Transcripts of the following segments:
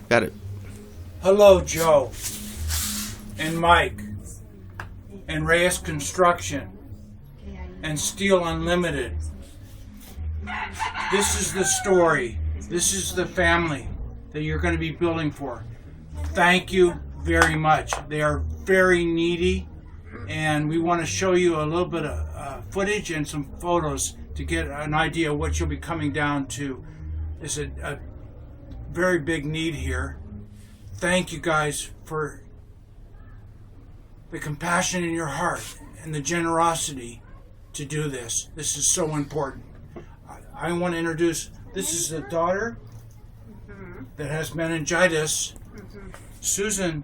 Got it. Hello, Joe and Mike and Reyes Construction and Steel Unlimited. This is the story. This is the family that you're going to be building for. Thank you very much. They are very needy, and we want to show you a little bit of footage and some photos to get an idea of what you'll be coming down to. It's a very big need here. Thank you guys for the compassion in your heart and the generosity to do this. This is so important. I want to introduce, this is the daughter that has meningitis. Susan,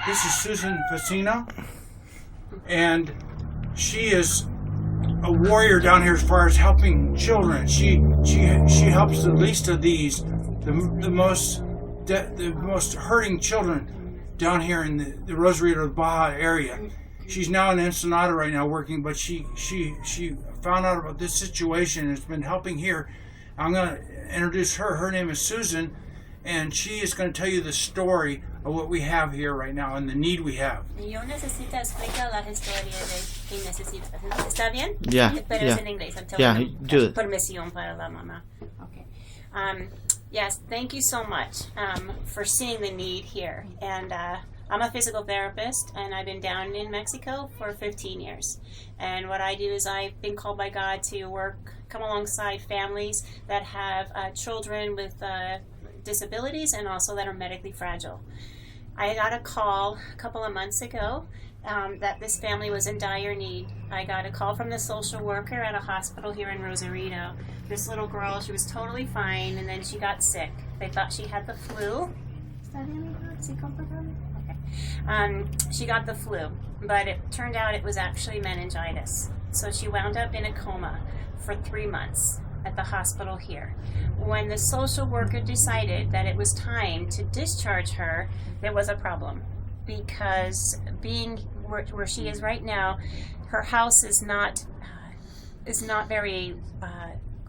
this is Susan Facino, and she is a warrior down here as far as helping children. She helps the least of these, the most hurting children down here in the Rosarito Baja area. She's now in Ensenada right now working, but she found out about this situation and has been helping here. I'm going to introduce her. Her name is Susan, and she is going to tell you the story of what we have here right now and the need we have. Yo necesito explicar la historia de que necesitas. ¿Está bien? Yeah. Pero Yeah. es en inglés. I'm telling Yeah, you. do it. Permisión para la mamá. Okay. Yes, thank you so much for seeing the need here. And I'm a physical therapist, and I've been down in Mexico for 15 years. And what I do is I've been called by God to come alongside families that have children with disabilities and also that are medically fragile. I got a call a couple of months ago that this family was in dire need. I got a call from the social worker at a hospital here in Rosarito. This little girl, she was totally fine, and then she got sick. They thought she had the flu. Okay. She got the flu, but it turned out it was actually meningitis. So she wound up in a coma for 3 months at the hospital here. When the social worker decided that it was time to discharge her, there was a problem, because being where she is right now, her house is not very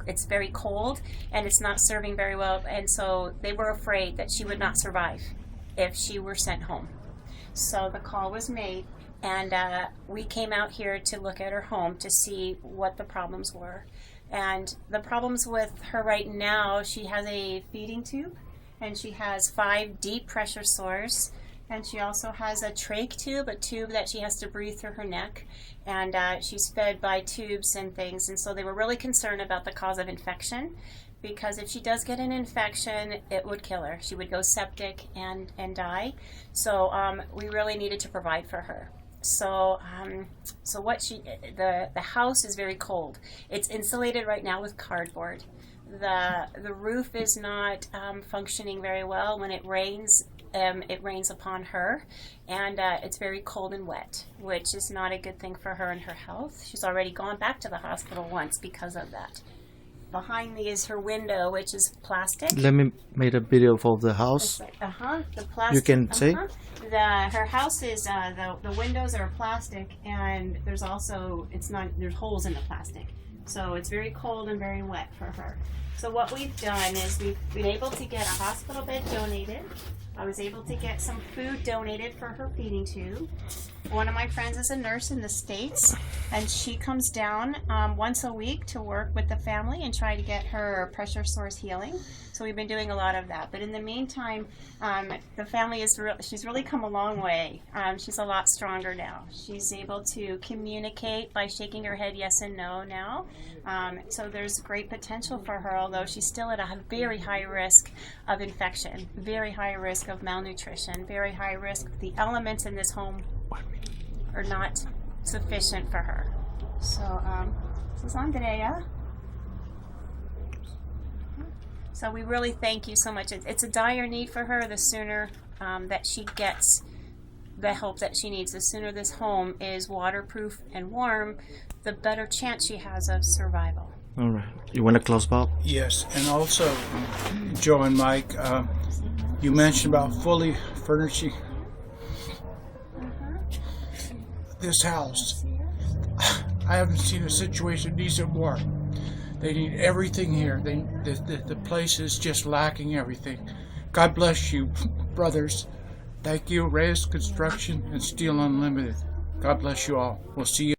it's very cold, and it's not serving very well, and so they were afraid that she would not survive if she were sent home. So the call was made, and we came out here to look at her home to see what the problems were. And the problems with her right now, she has a feeding tube, and she has 5 deep pressure sores, and she also has a trach tube, a tube that she has to breathe through her neck, and she's fed by tubes and things. And so they were really concerned about the cause of infection, because if she does get an infection, it would kill her. She would go septic and die. So we really needed to provide for her. So the house is very cold. It's insulated right now with cardboard. The roof is not functioning very well. When it rains upon her, and it's very cold and wet, which is not a good thing for her and her health. She's already gone back to the hospital once because of that. Behind me is her window, which is plastic. Let me make a video of the house. The plastic. You can say. Her house is the windows are plastic, and there's holes in the plastic, so it's very cold and very wet for her. So what we've done is we've been able to get a hospital bed donated. I was able to get some food donated for her feeding tube. One of my friends is a nurse in the States, and she comes down once a week to work with the family and try to get her pressure sores healing. So we've been doing a lot of that. But in the meantime, the family she's really come a long way. She's a lot stronger now. She's able to communicate by shaking her head yes and no now. So there's great potential for her, although she's still at a very high risk of infection, very high risk of malnutrition, very high risk. The elements in this home are not sufficient for her. So this is Andrea. So we really thank you so much. It's a dire need for her. The sooner that she gets the help that she needs, the sooner this home is waterproof and warm, the better chance she has of survival. All right. You want to close, Bob? Yes, and also, Joe and Mike, you mentioned about fully furnishing this house. I haven't seen a situation decent more. They need everything here. The place is just lacking everything. God bless you, brothers. Thank you, Reyes Construction and Steel Unlimited. God bless you all. We'll see you.